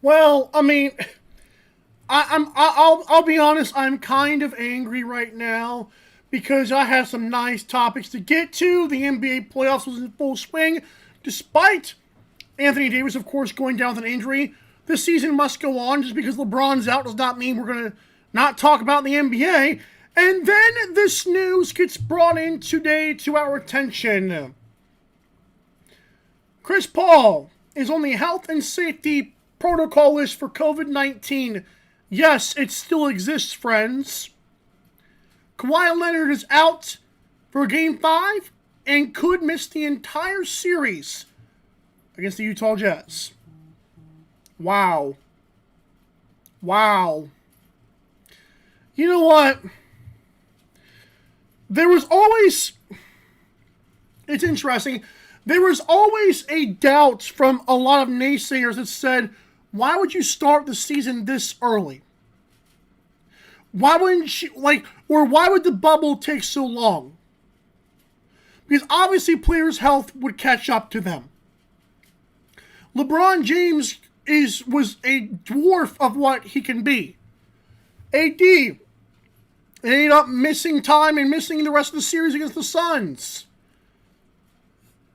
Well, I mean, I'll be honest. I'm kind of angry right now because I have some nice topics to get to. The NBA playoffs was in full swing, despite Anthony Davis, of course, going down with an injury. This season must go on. Just because LeBron's out does not mean we're gonna not talk about the NBA. And then this news gets brought in today to our attention. Chris Paul is on the health and safety protocol list for COVID-19. Yes, it still exists, friends. Kawhi Leonard is out for Game 5 and could miss the entire series against the Utah Jazz. Wow. Wow. You know what? There was always... It's interesting. There was always a doubt from a lot of naysayers that said, why would you start the season this early? Why wouldn't you, or why would the bubble take so long? Because obviously players' health would catch up to them. LeBron James was a dwarf of what he can be. AD ended up missing time and missing the rest of the series against the Suns.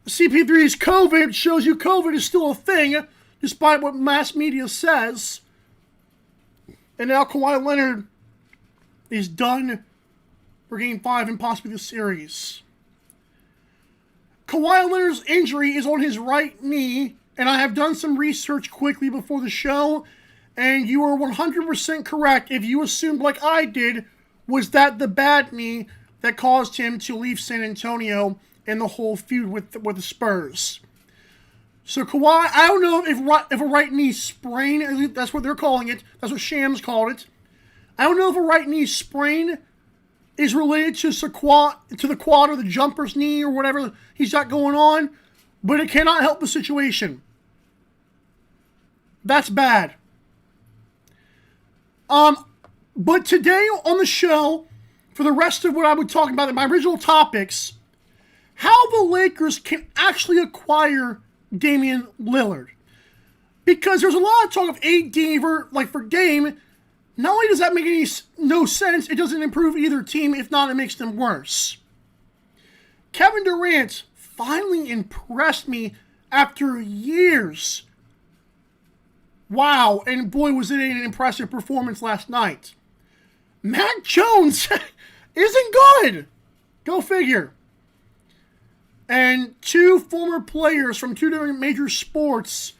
CP3's COVID shows you COVID is still a thing, despite what mass media says. And now Kawhi Leonard is done for Game 5 and possibly the series. Kawhi Leonard's injury is on his right knee, and I have done some research quickly before the show, and you are 100% correct if you assumed, like I did, was that the bad knee that caused him to leave San Antonio and the whole feud with the Spurs. So Kawhi, I don't know if a right knee sprain, at least that's what they're calling it, that's what Shams called it. I don't know if a right knee sprain is related to the quad or the jumper's knee or whatever he's got going on, but it cannot help the situation. That's bad. But today on the show, for the rest of what I would talk about, my original topics, how the Lakers can actually acquire Damian Lillard. Because there's a lot of talk of AD for Dame. Not only does that make no sense, it doesn't improve either team. If not, it makes them worse. Kevin Durant finally impressed me after years. Wow, and boy was it an impressive performance last night. Matt Jones isn't good. Go figure. And two former players from two different major sports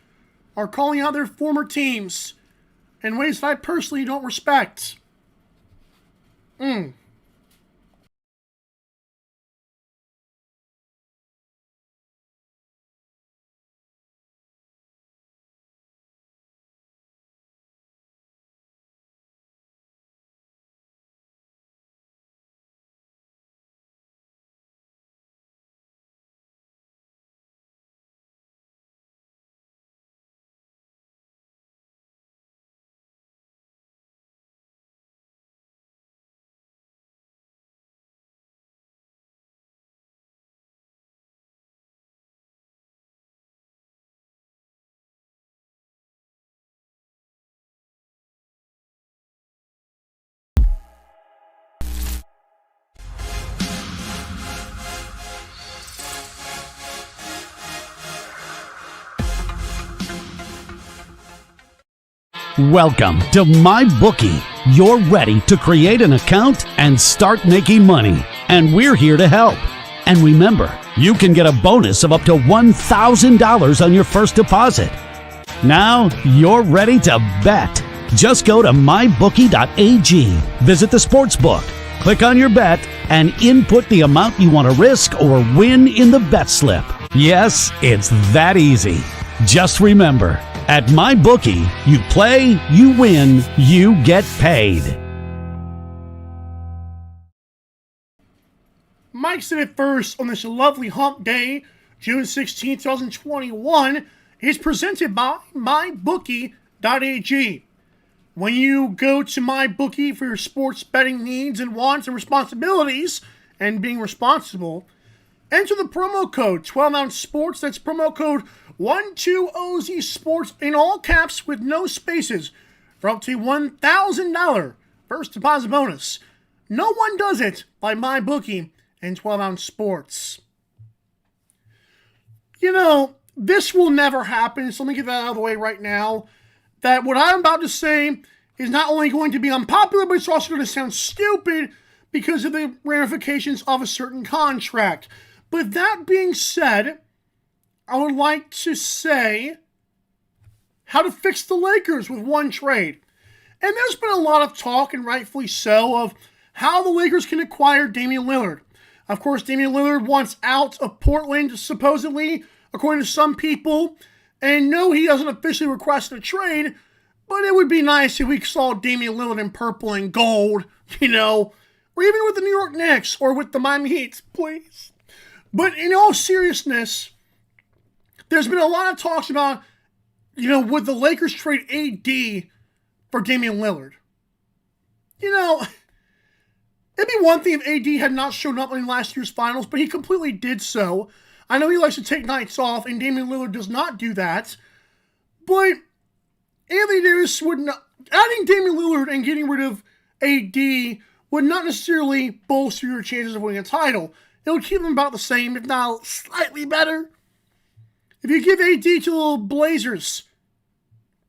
are calling out their former teams in ways that I personally don't respect. Welcome to MyBookie. You're ready to create an account and start making money, and we're here to help. And remember, you can get a bonus of up to $1,000 on your first deposit. Now you're ready to bet. Just go to mybookie.ag, visit the sportsbook, click on your bet, and input the amount you want to risk or win in the bet slip. Yes, it's that easy. Just remember, at MyBookie, you play, you win, you get paid. Mike said it first on this lovely hump day, June 16, 2021, is presented by MyBookie.ag. When you go to MyBookie for your sports betting needs and wants and responsibilities and being responsible, Enter the promo code 12ounce sports. That's promo code 12OZ sports in all caps with no spaces for up to $1,000 first deposit bonus. No one does it like MyBookie and 12ounce sports. You know, this will never happen, so let me get that out of the way right now. That what I'm about to say is not only going to be unpopular, but it's also going to sound stupid because of the ramifications of a certain contract. But that being said, I would like to say how to fix the Lakers with one trade. And there's been a lot of talk, and rightfully so, of how the Lakers can acquire Damian Lillard. Of course, Damian Lillard wants out of Portland, supposedly, according to some people. And no, he doesn't officially request a trade, but it would be nice if we saw Damian Lillard in purple and gold, you know, or even with the New York Knicks or with the Miami Heat, please. But in all seriousness, there's been a lot of talks about, you know, would the Lakers trade AD for Damian Lillard? You know, it'd be one thing if AD had not shown up in last year's finals, but he completely did so. I know he likes to take nights off, and Damian Lillard does not do that. But Anthony Davis would not, adding Damian Lillard and getting rid of AD would not necessarily bolster your chances of winning a title. It would keep them about the same, if not slightly better. If you give AD to the Blazers,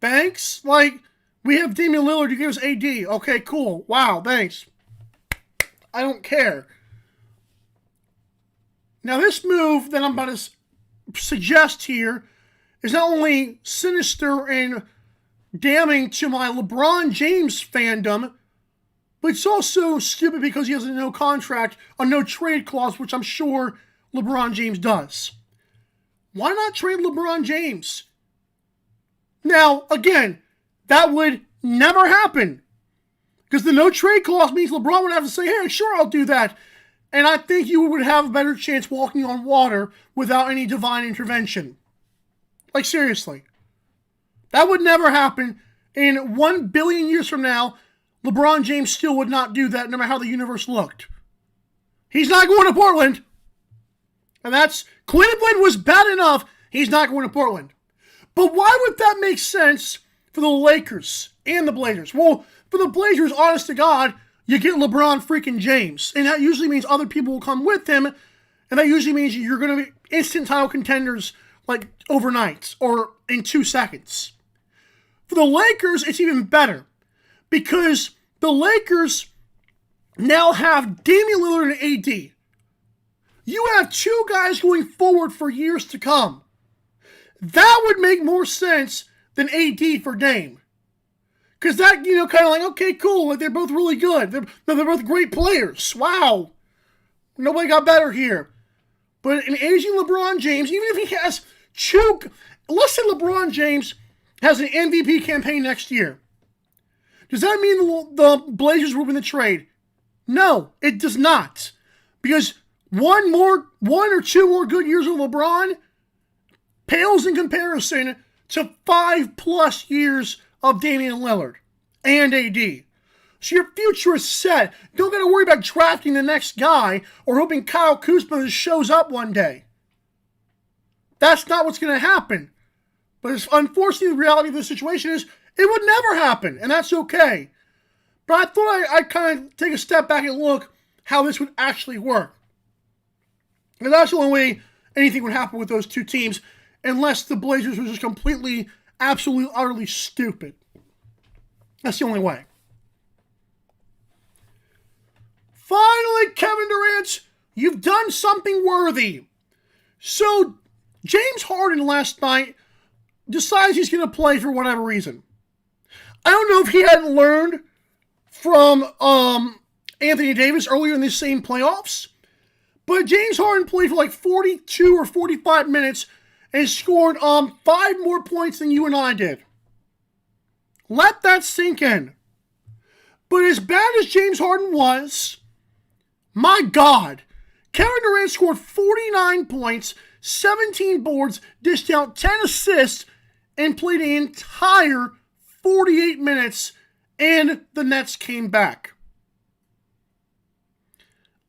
thanks. Like, we have Damian Lillard, you give us AD. Okay, cool. Wow, thanks. I don't care. Now, this move that I'm about to suggest here is not only sinister and damning to my LeBron James fandom, but it's also stupid because he has a no contract, a no trade clause, which I'm sure LeBron James does. Why not trade LeBron James? Now, again, that would never happen. Because the no trade clause means LeBron would have to say, hey, sure, I'll do that. And I think you would have a better chance walking on water without any divine intervention. Like, seriously. That would never happen. In 1 billion years from now, LeBron James still would not do that no matter how the universe looked. He's not going to Portland. And that's, Cleveland was bad enough, he's not going to Portland. But why would that make sense for the Lakers and the Blazers? Well, for the Blazers, honest to God, you get LeBron freaking James. And that usually means other people will come with him. And that usually means you're going to be instant title contenders like overnight or in 2 seconds. For the Lakers, it's even better. Because the Lakers now have Damian Lillard and AD. You have 2 guys going forward for years to come. That would make more sense than AD for Dame. Because that, you know, kind of like, okay, cool, like they're both really good. They're both great players. Wow. Nobody got better here. But an aging LeBron James, even if he has 2, let's say LeBron James has an MVP campaign next year. Does that mean the Blazers will win the trade? No, it does not. Because one or 2 more good years of LeBron pales in comparison to 5+ years of Damian Lillard and AD. So your future is set. Don't got to worry about drafting the next guy or hoping Kyle Kuzma shows up one day. That's not what's going to happen. But it's, unfortunately, the reality of the situation is it would never happen, and that's okay. But I thought I'd kind of take a step back and look how this would actually work. And that's the only way anything would happen with those 2 teams, unless the Blazers were just completely, absolutely, utterly stupid. That's the only way. Finally, Kevin Durant, you've done something worthy. So, James Harden last night decides he's going to play for whatever reason. I don't know if he hadn't learned from Anthony Davis earlier in this same playoffs, but James Harden played for like 42 or 45 minutes and scored 5 more points than you and I did. Let that sink in. But as bad as James Harden was, my God, Kevin Durant scored 49 points, 17 boards, dished out 10 assists, and played the entire 48 minutes, and the Nets came back.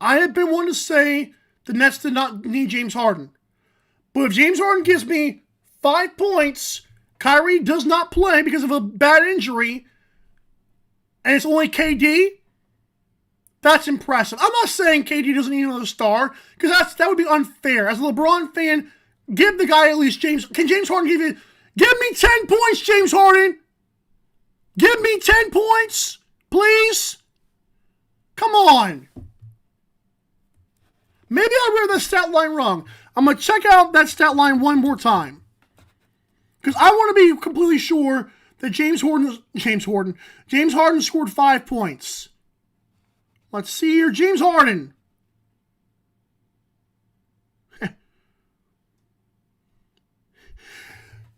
I have been one to say the Nets did not need James Harden. But if James Harden gives me 5 points, Kyrie does not play because of a bad injury, and it's only KD, that's impressive. I'm not saying KD doesn't need another star, because that would be unfair. As a LeBron fan, give the guy at least James. Can James Harden give me 10 points, James Harden? Give me 10 points, please. Come on. Maybe I read that stat line wrong. I'm going to check out that stat line one more time. Because I want to be completely sure that James Harden scored 5 points. Let's see here. James Harden.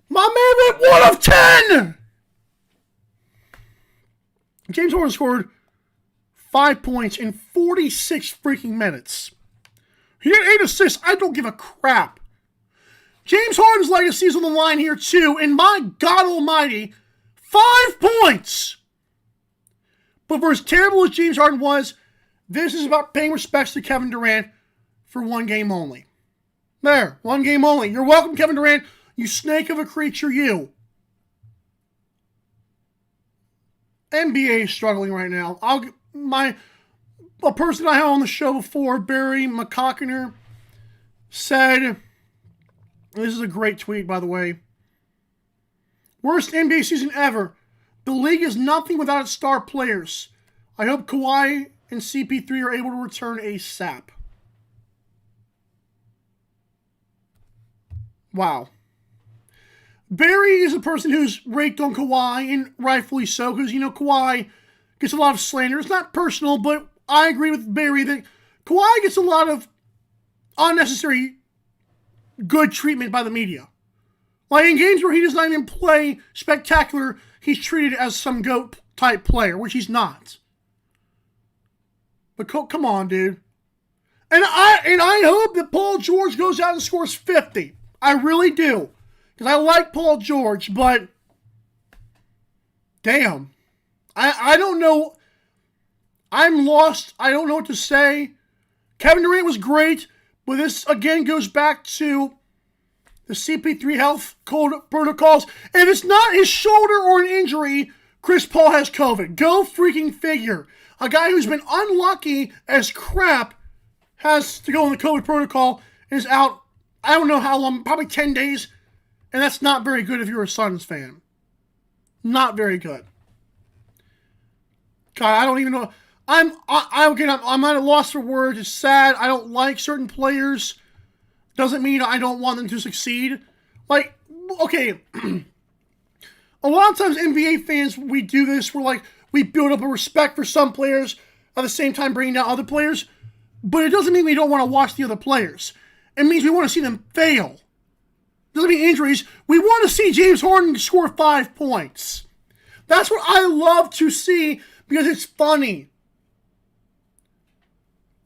My man went 1 of 10. James Harden scored 5 points in 46 freaking minutes. He had 8 assists. I don't give a crap. James Harden's legacy is on the line here too. And my God almighty, 5 points. But for as terrible as James Harden was, this is about paying respects to Kevin Durant for 1 game only. There, 1 game only. You're welcome, Kevin Durant. You snake of a creature, you. NBA is struggling right now. A person I had on the show before, Barry McCockiner, said, this is a great tweet, by the way, worst NBA season ever. The league is nothing without its star players. I hope Kawhi and CP3 are able to return ASAP. Wow. Barry is a person who's raked on Kawhi, and rightfully so, because, Kawhi gets a lot of slander. It's not personal, but I agree with Barry that Kawhi gets a lot of unnecessary good treatment by the media. Like in games where he does not even play spectacular, he's treated as some GOAT-type player, which he's not. But come on, dude. And I hope that Paul George goes out and scores 50. I really do. Because I like Paul George, but damn. I don't know. I'm lost. I don't know what to say. Kevin Durant was great, but this again goes back to the CP3 health code protocols. If it's not his shoulder or an injury, Chris Paul has COVID. Go freaking figure. A guy who's been unlucky as crap has to go on the COVID protocol and is out, I don't know how long, probably 10 days. And that's not very good if you're a Suns fan. Not very good. God, I don't even know. I'm at a loss for words. It's sad. I don't like certain players. Doesn't mean I don't want them to succeed. Like, okay. A lot of times NBA fans, we do this. We build up a respect for some players at the same time bringing down other players. But it doesn't mean we don't want to watch the other players. It means we want to see them fail. Doesn't mean injuries. We want to see James Harden score 5 points. That's what I love to see because it's funny.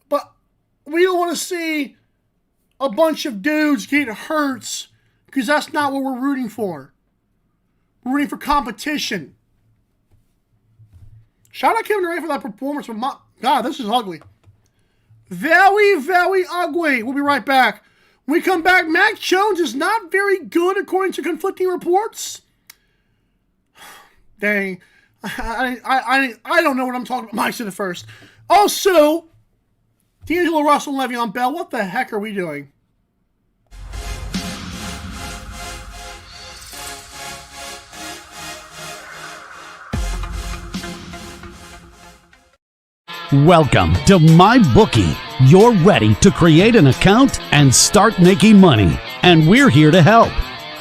But we don't want to see a bunch of dudes get hurt because that's not what we're rooting for. We're rooting for competition. Shout out Kevin Durant for that performance. God, this is ugly. Very, very ugly. We'll be right back. When we come back, Mac Jones is not very good according to conflicting reports. Dang. I don't know what I'm talking about. Mike said it first. Also, D'Angelo Russell and Le'Veon Bell, what the heck are we doing? Welcome to MyBookie. You're ready to create an account and start making money. And we're here to help.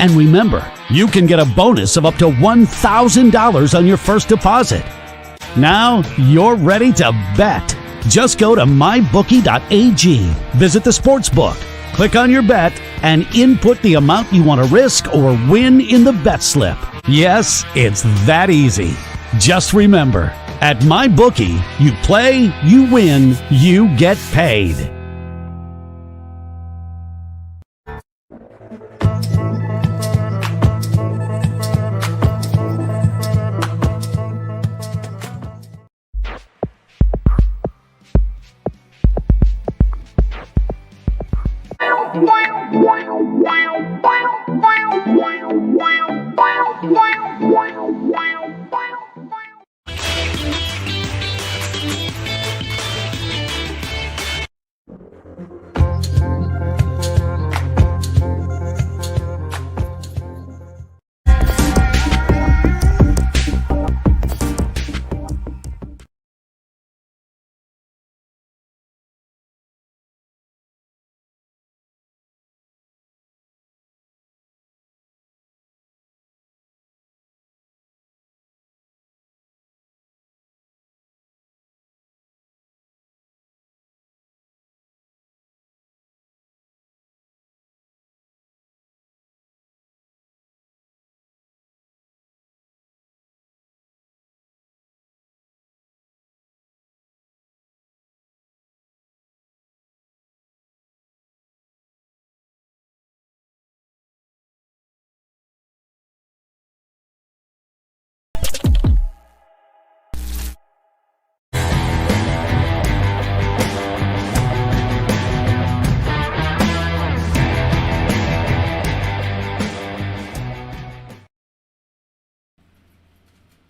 And remember, you can get a bonus of up to $1,000 on your first deposit. Now you're ready to bet. Just go to mybookie.ag, visit the sportsbook, click on your bet, and input the amount you want to risk or win in the bet slip. Yes, it's that easy. Just remember, at MyBookie, you play, you win, you get paid.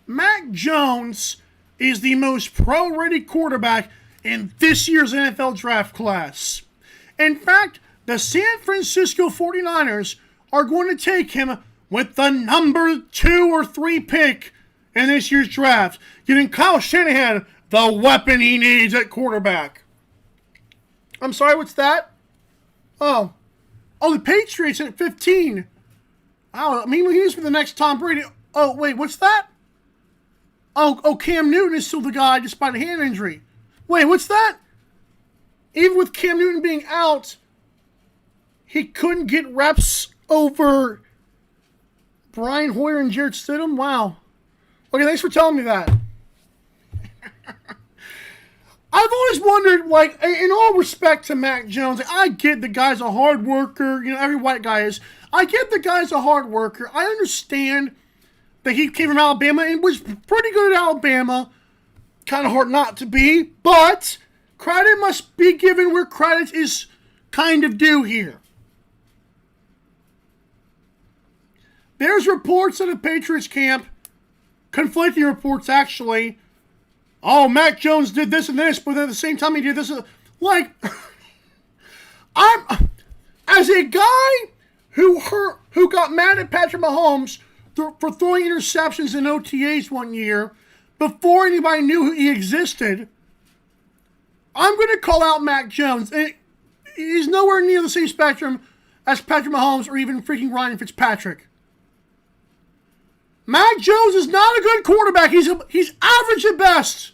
Mac Jones is the most pro-ready quarterback in this year's NFL draft class. In fact, the San Francisco 49ers are going to take him with the number 2 or 3 pick in this year's draft, giving Kyle Shanahan the weapon he needs at quarterback. I'm sorry, what's that? Oh, the Patriots at 15. I mean, he's for the next Tom Brady. Oh, wait, what's that? Oh, Cam Newton is still the guy despite a hand injury. Wait, what's that? Even with Cam Newton being out, he couldn't get reps over Brian Hoyer and Jarrett Stidham? Wow. Okay, thanks for telling me that. I've always wondered, like, in all respect to Mac Jones, I get the guy's a hard worker. You know, every white guy is. I get the guy's a hard worker. I understand that he came from Alabama and was pretty good at Alabama. Kind of hard not to be, but credit must be given where credit is kind of due here. There's reports at the Patriots camp, conflicting reports actually. Oh, Mac Jones did this and this, but then at the same time he did this. Like, as a guy who got mad at Patrick Mahomes for throwing interceptions in OTAs one year before anybody knew who he existed, I'm going to call out Mac Jones. He's nowhere near the same spectrum as Patrick Mahomes or even freaking Ryan Fitzpatrick. Mac Jones is not a good quarterback. He's average at best.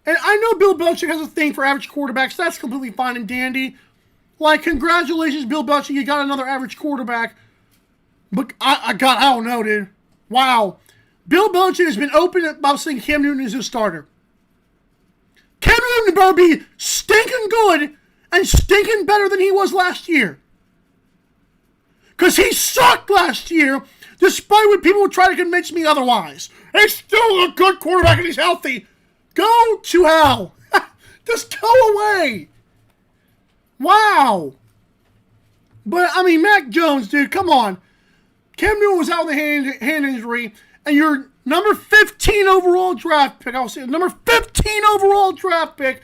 And I know Bill Belichick has a thing for average quarterbacks. That's completely fine and dandy. Like, congratulations, Bill Belichick. You got another average quarterback. But, I don't know, dude. Wow. Bill Belichick has been open about saying Cam Newton is his starter. Cam Newton better be stinking good and stinking better than he was last year. Because he sucked last year, despite what people would try to convince me otherwise. He's still a good quarterback and he's healthy. Go to hell. Just go away. Wow. But, I mean, Mac Jones, dude, come on. Cam Newton was out with a hand injury, and your number 15 overall draft pick, I'll say number 15 overall draft pick,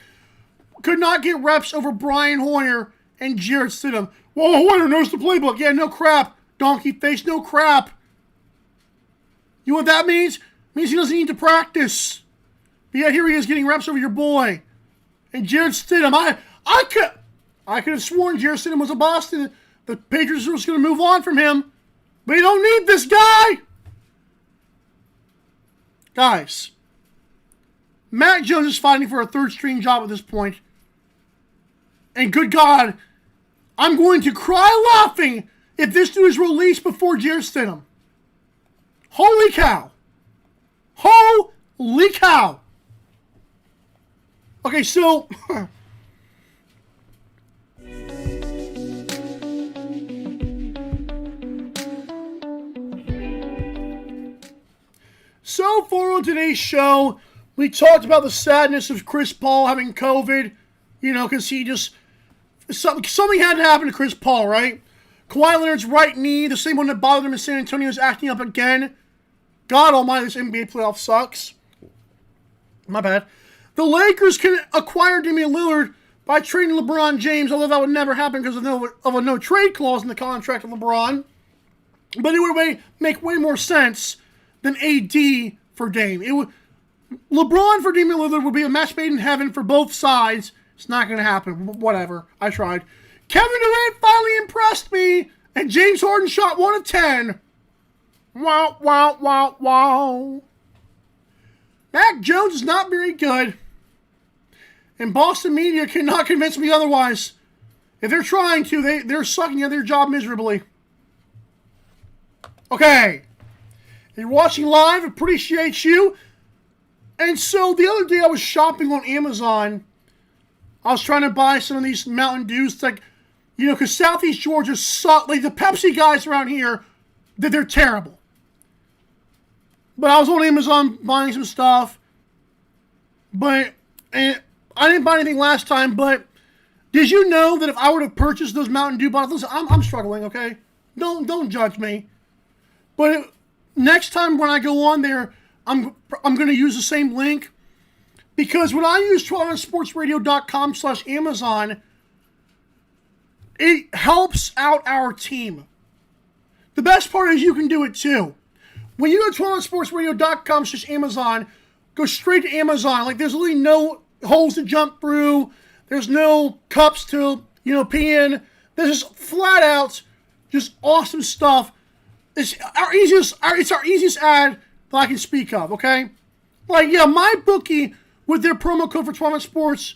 could not get reps over Brian Hoyer and Jarrett Stidham. Well, Hoyer knows the playbook. Yeah, no crap. Donkey face, no crap. You know what that means? It means he doesn't need to practice. But yeah, here he is getting reps over your boy. And Jarrett Stidham, I could have sworn Jarrett Stidham was a Boston. The Patriots were just going to move on from him. But you don't need this guy. Guys, Mac Jones is fighting for a third-string job at this point. And good God, I'm going to cry laughing if this dude is released before Jarrett Stidham. Holy cow. Holy cow. Okay, so so far on today's show, we talked about the sadness of Chris Paul having COVID, you know, because he just something had to happen to Chris Paul, right? Kawhi Leonard's right knee, the same one that bothered him in San Antonio, is acting up again. God almighty, this NBA playoff sucks. My bad. The Lakers can acquire Damian Lillard by trading LeBron James, although that would never happen because of a no-trade clause in the contract of LeBron. But it would make way more sense than AD for Dame. LeBron for Damian Lillard would be a match made in heaven for both sides. It's not going to happen. Whatever. I tried. Kevin Durant finally impressed me, and James Harden shot 1 of 10. Wow, wow, wow, wow. Mac Jones is not very good, and Boston media cannot convince me otherwise. If they're trying to, they're sucking at their job miserably. Okay. If you're watching live, appreciate you. And so the other day I was shopping on Amazon. I was trying to buy some of these Mountain Dews, because Southeast Georgia suck. Like the Pepsi guys around here, they're terrible. But I was on Amazon buying some stuff. And I didn't buy anything last time, but did you know that if I were to purchase those Mountain Dew bottles, I'm struggling, okay? Don't judge me. But next time when I go on there, I'm going to use the same link. Because when I use 12sportsradio.com/Amazon, it helps out our team. The best part is you can do it too. When you go to 12sportsradio.com/Amazon, go straight to Amazon. Like there's really no holes to jump through. There's no cups to, pee in. There's just flat out, just awesome stuff. It's our easiest ad that I can speak of, okay? Like, yeah, my bookie with their promo code for 12 Sports,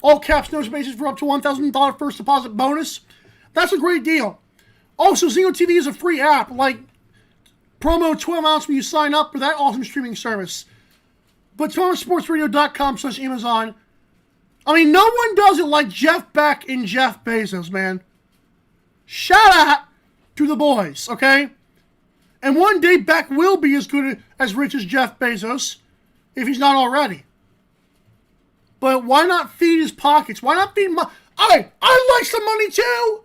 all caps, no spaces, for up to $1,000 first deposit bonus. That's a great deal. Also, Zingo TV is a free app. Like, promo 12 ounce when you sign up for that awesome streaming service. But 12sportsradio.com/Amazon. I mean, no one does it like Jeff Beck and Jeff Bezos, man. Shout out to the boys, okay? And one day Beck will be as good as rich as Jeff Bezos, if he's not already. But why not feed his pockets? Why not feed my... I like some money too!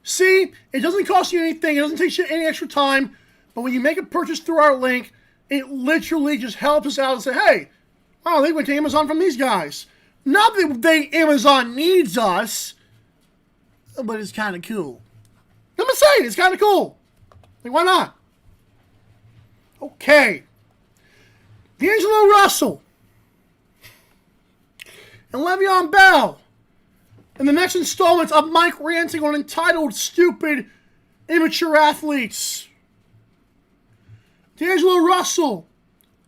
See, it doesn't cost you anything. It doesn't take you any extra time. But when you make a purchase through our link, it literally just helps us out and say, hey, they went to Amazon from these guys. Not that Amazon needs us, but it's kind of cool. I'm just saying, it's kind of cool. Like, why not? Okay. D'Angelo Russell and Le'Veon Bell in the next installment of Mike ranting on entitled, stupid, immature athletes. D'Angelo Russell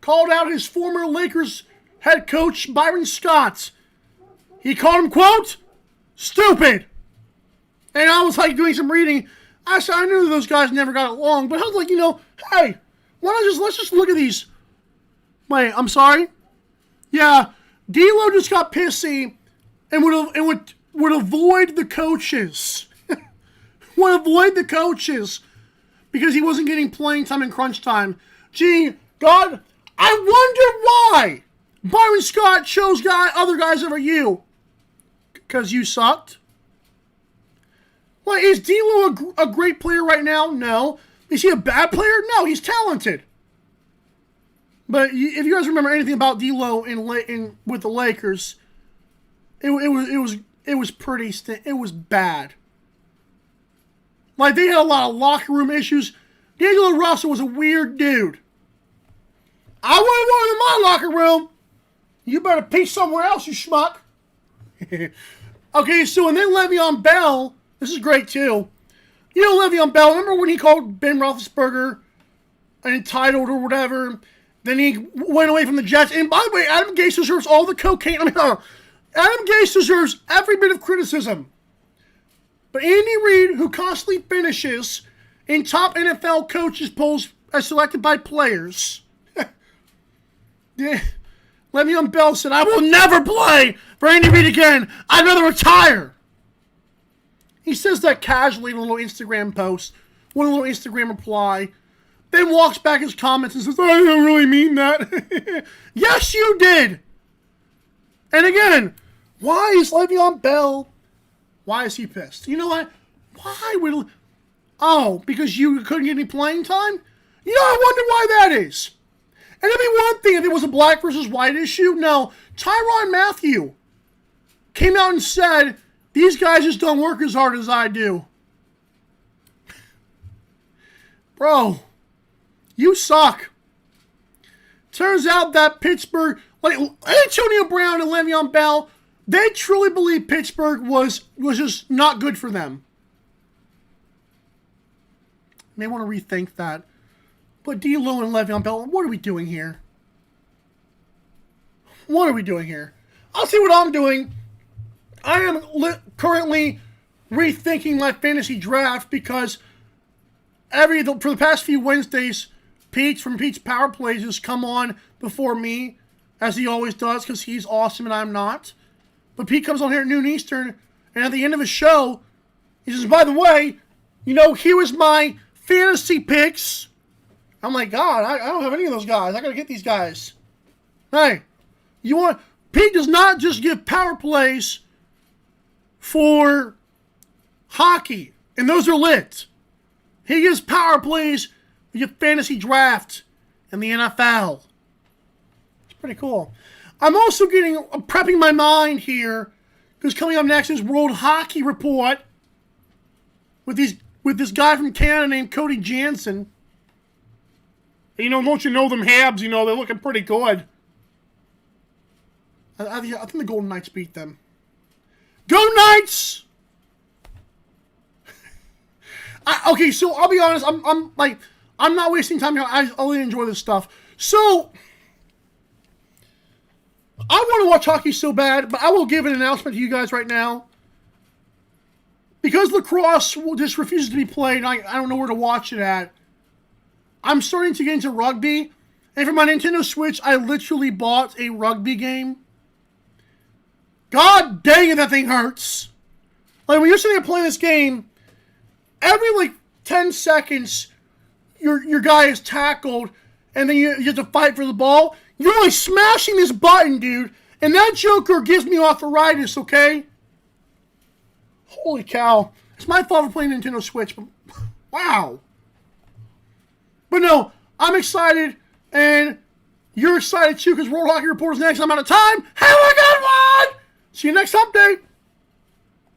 called out his former Lakers head coach, Byron Scott. He called him, quote, stupid. And I was like doing some reading. I said, I knew those guys never got along, but I was like, hey, let's just look at these. Wait, I'm sorry? Yeah, D'Lo just got pissy and would avoid the coaches. Would avoid the coaches because he wasn't getting playing time in crunch time. Gee, God, I wonder why Byron Scott chose other guys over you. Because you sucked? Like, is D'Lo a great player right now? No. Is he a bad player? No, he's talented. But if you guys remember anything about D'Lo with the Lakers, it was bad. Like, they had a lot of locker room issues. D'Angelo Russell was a weird dude. I wouldn't want him in my locker room. You better pee somewhere else, you schmuck. Okay, so and then Le'Veon Bell, this is great too. Le'Veon Bell, remember when he called Ben Roethlisberger entitled or whatever? Then he went away from the Jets. And by the way, Adam Gase deserves all the cocaine. Adam Gase deserves every bit of criticism. But Andy Reid, who constantly finishes in top NFL coaches polls as selected by players, Le'Veon Bell said, I will never play for Andy Reid again. I'd rather retire. He says that casually in a little Instagram post, one little Instagram reply, then walks back his comments and says, I don't really mean that. Yes, you did. And again, why is Le'Veon Bell Why is he pissed? You know what? Why would... Oh, because you couldn't get any playing time? You know, I wonder why that is. And it'd be one thing if it was a black versus white issue. No, Tyrann Mathieu came out and said, these guys just don't work as hard as I do. Bro, you suck. Turns out that Pittsburgh, like Antonio Brown and Le'Veon Bell, they truly believe Pittsburgh was just not good for them. May want to rethink that. But D'Lo and Le'Veon Bell, what are we doing here? What are we doing here? I'll see what I'm doing. I am currently rethinking my fantasy draft because for the past few Wednesdays, Pete from Pete's Power Plays has come on before me, as he always does, because he's awesome and I'm not. But Pete comes on here at noon Eastern, and at the end of his show, he says, by the way, here was my fantasy picks. I'm like, God, I don't have any of those guys. I got to get these guys. Hey, Pete does not just give power plays for hockey, and those are lit. He gives power plays for your fantasy draft in the NFL. It's pretty cool. I'm also prepping my mind here, because coming up next is World Hockey Report with this guy from Canada named Cody Jansen. Don't you know them Habs? They're looking pretty good. I think the Golden Knights beat them. Go Knights! Okay, so I'll be honest. I'm not wasting time here. I really enjoy this stuff. So I want to watch hockey so bad, but I will give an announcement to you guys right now. Because lacrosse just refuses to be played, I don't know where to watch it at. I'm starting to get into rugby. And for my Nintendo Switch, I literally bought a rugby game. God dang it, that thing hurts. Like, when you're sitting there playing this game, every, 10 seconds, your guy is tackled, and then you have to fight for the ball. You're only smashing this button, dude. And that joker gives me arthritis, okay? Holy cow. It's my fault for playing Nintendo Switch, but wow. But no, I'm excited, and you're excited too, because World Hockey Report is next. I'm out of time. Have a good one! See you next update.